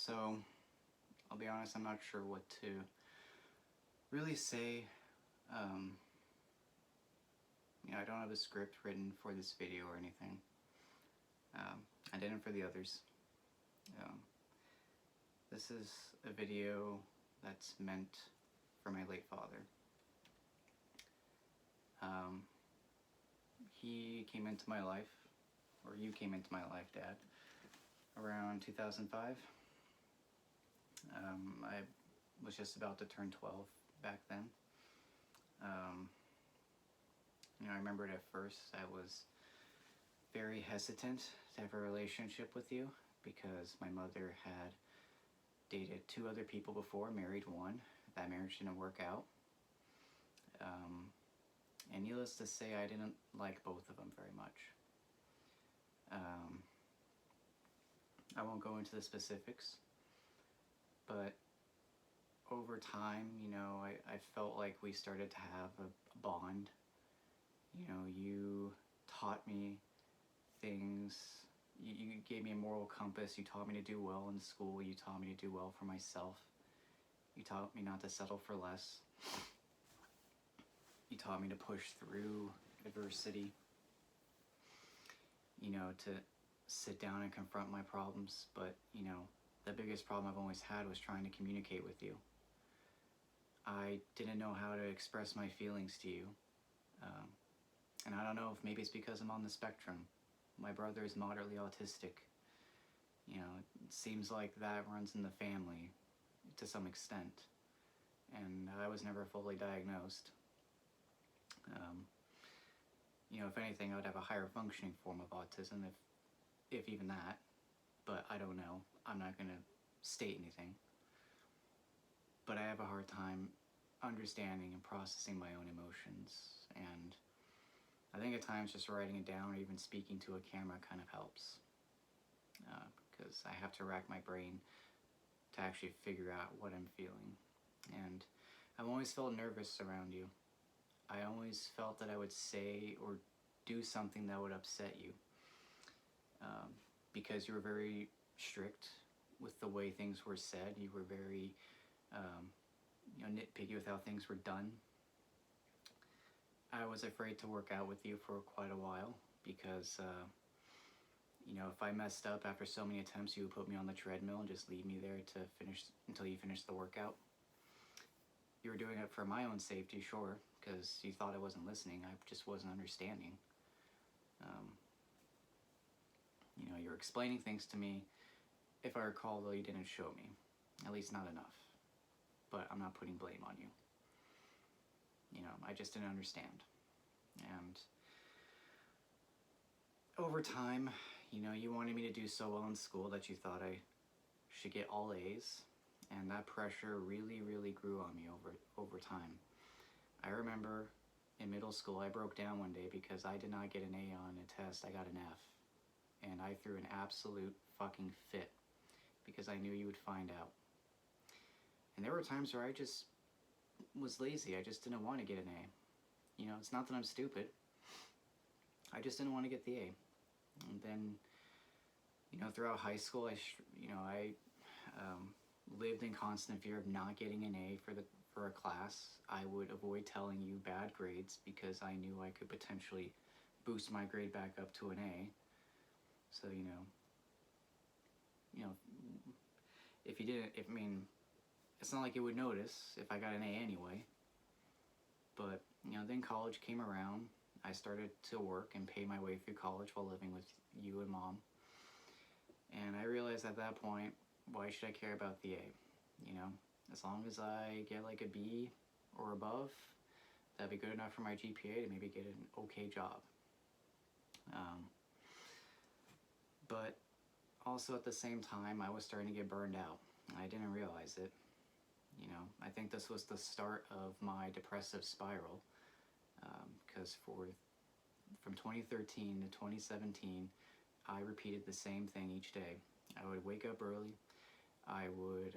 So, I'll be honest, I'm not sure what to really say. Um, I don't have a script written for this video or anything. I didn't for the others. Um, this is a video that's meant for my late father. He came into my life, or you came into my life, Dad, around 2005. I was just about to turn 12 back then. I remembered at first I was very hesitant to have a relationship with you because my mother had dated 2 other people before, married one. That marriage didn't work out. And needless to say, I didn't like both of them very much. I won't go into the specifics, but over time, I felt like we started to have a bond. You taught me things. You gave me a moral compass. You taught me to do well in school. You taught me to do well for myself. You taught me not to settle for less. You taught me to push through adversity. To sit down and confront my problems. But, the biggest problem I've always had was trying to communicate with you. I didn't know how to express my feelings to you. And I don't know if maybe it's because I'm on the spectrum. My brother is moderately autistic. It seems like that runs in the family to some extent. And I was never fully diagnosed. If anything, I would have a higher functioning form of autism, if even that. But I don't know. I'm not going to state anything. But I have a hard time understanding and processing my own emotions. And I think at times just writing it down or even speaking to a camera kind of helps. Because I have to rack my brain to actually figure out what I'm feeling. And I've always felt nervous around you. I always felt that I would say or do something that would upset you. Because you were very strict with the way things were said. You were very nitpicky with how things were done. I was afraid to work out with you for quite a while because, if I messed up after so many attempts, you would put me on the treadmill and just leave me there to finish until you finished the workout. You were doing it for my own safety, sure, because you thought I wasn't listening. I just wasn't understanding. You were explaining things to me. If I recall, though, you didn't show me. At least not enough. But I'm not putting blame on you. I just didn't understand. And over time, you wanted me to do so well in school that you thought I should get all A's. And that pressure really, really grew on me over time. I remember in middle school, I broke down one day because I did not get an A on a test. I got an F. And I threw an absolute fucking fit because I knew you would find out. And there were times where I just was lazy. I just didn't want to get an A. It's not that I'm stupid. I just didn't want to get the A. And then, throughout high school, I lived in constant fear of not getting an A for a class. I would avoid telling you bad grades because I knew I could potentially boost my grade back up to an A. So, if you didn't, it's not like you would notice if I got an A anyway. But, then college came around. I started to work and pay my way through college while living with you and Mom. And I realized at that point, why should I care about the A? As long as I get like a B or above, that'd be good enough for my GPA to maybe get an okay job. But also at the same time, I was starting to get burned out. I didn't realize it. I think this was the start of my depressive spiral. Because from 2013 to 2017, I repeated the same thing each day. I would wake up early. I would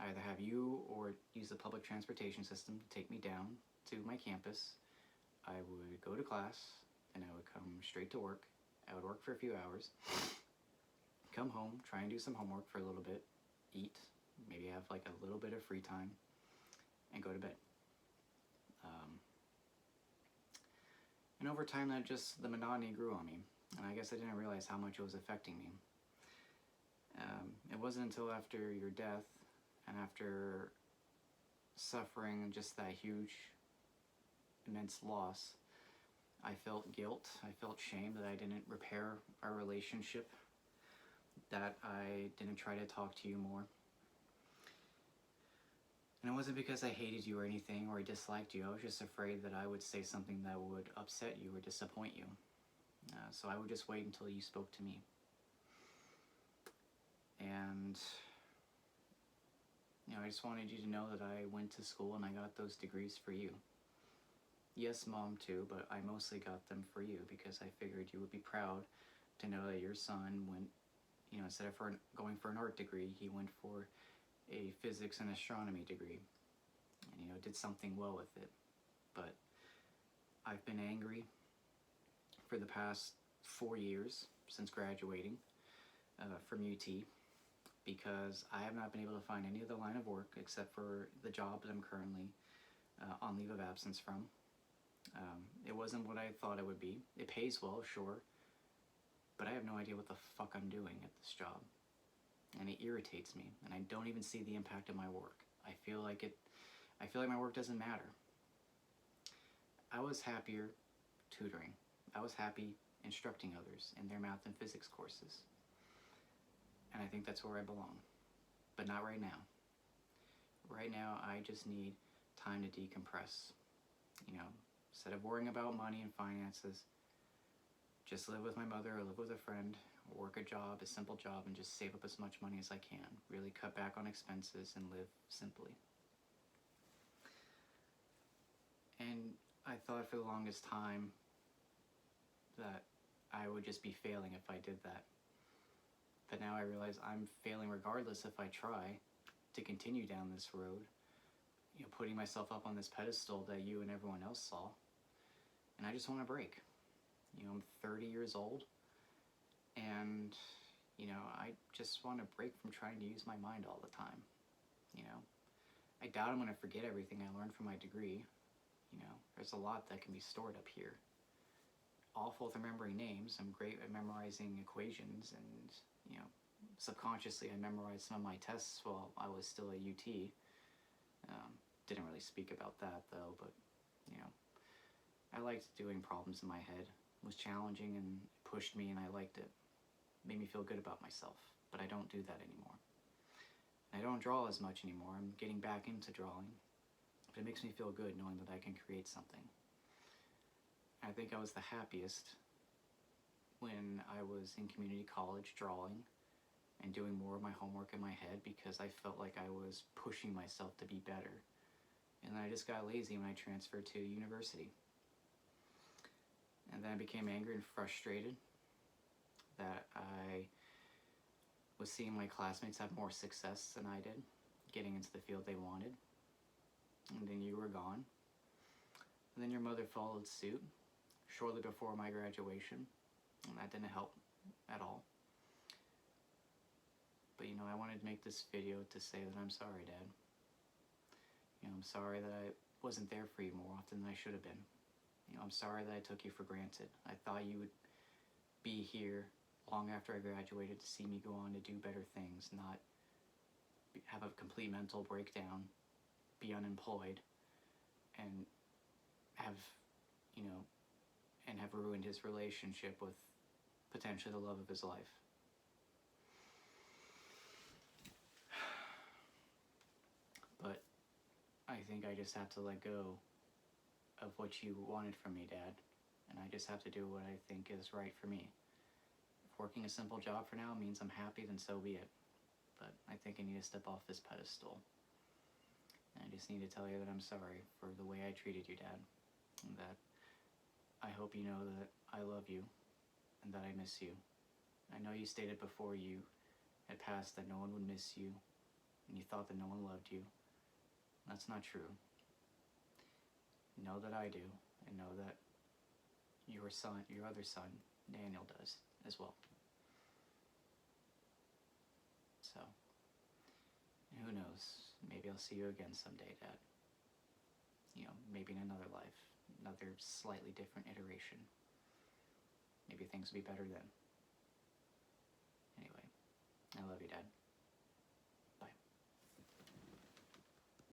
either have you or use the public transportation system to take me down to my campus. I would go to class, and I would come straight to work. I would work for a few hours, come home, try and do some homework for a little bit, eat, maybe have like a little bit of free time, and go to bed. And over time, the monotony grew on me, and I guess I didn't realize how much it was affecting me. It wasn't until after your death and after suffering just that huge, immense loss, I felt guilt, I felt shame that I didn't repair our relationship, that I didn't try to talk to you more. And it wasn't because I hated you or anything, or I disliked you. I was just afraid that I would say something that would upset you or disappoint you. So I would just wait until you spoke to me. And, I just wanted you to know that I went to school and I got those degrees for you. Yes, Mom too, but I mostly got them for you because I figured you would be proud to know that your son went, instead of going for an art degree, he went for a physics and astronomy degree and did something well with it. But I've been angry for the past 4 years since graduating from UT because I have not been able to find any other line of work except for the job that I'm currently on leave of absence from. It wasn't what I thought it would be. It pays well, sure, but I have no idea what the fuck I'm doing at this job. And it irritates me, and I don't even see the impact of my work. I feel like my work doesn't matter. I was happier tutoring. I was happy instructing others in their math and physics courses. And I think that's where I belong. But not right now. Right now, I just need time to decompress. Instead of worrying about money and finances, just live with my mother or live with a friend, or work a job, a simple job, and just save up as much money as I can. Really cut back on expenses and live simply. And I thought for the longest time that I would just be failing if I did that. But now I realize I'm failing regardless if I try to continue down this road, putting myself up on this pedestal that you and everyone else saw. And I just want a break. I'm 30 years old, and, I just want a break from trying to use my mind all the time. I doubt I'm going to forget everything I learned from my degree. There's a lot that can be stored up here. Awful with remembering names. I'm great at memorizing equations, and, subconsciously I memorized some of my tests while I was still at UT. Didn't really speak about that, though, but, I liked doing problems in my head. It was challenging and pushed me, and I liked it. Made me feel good about myself, but I don't do that anymore. I don't draw as much anymore. I'm getting back into drawing, but it makes me feel good knowing that I can create something. I think I was the happiest when I was in community college drawing and doing more of my homework in my head because I felt like I was pushing myself to be better. And then I just got lazy when I transferred to university. And then I became angry and frustrated that I was seeing my classmates have more success than I did, getting into the field they wanted. And then you were gone. And then your mother followed suit shortly before my graduation, and that didn't help at all. But I wanted to make this video to say that I'm sorry, Dad. I'm sorry that I wasn't there for you more often than I should have been. I'm sorry that I took you for granted. I thought you would be here long after I graduated to see me go on to do better things, not have a complete mental breakdown, be unemployed, and have ruined his relationship with potentially the love of his life. But I think I just have to let go of what you wanted from me, Dad, and I just have to do what I think is right for me. If working a simple job for now means I'm happy, then so be it. But I think I need to step off this pedestal. And I just need to tell you that I'm sorry for the way I treated you, Dad, and that I hope you know that I love you and that I miss you. I know you stated before you had passed that no one would miss you, and you thought that no one loved you. That's not true. Know that I do, and know that your other son, Daniel, does as well. So, who knows? Maybe I'll see you again someday, Dad. You know, maybe in another life, another slightly different iteration. Maybe things will be better then. Anyway, I love you, Dad.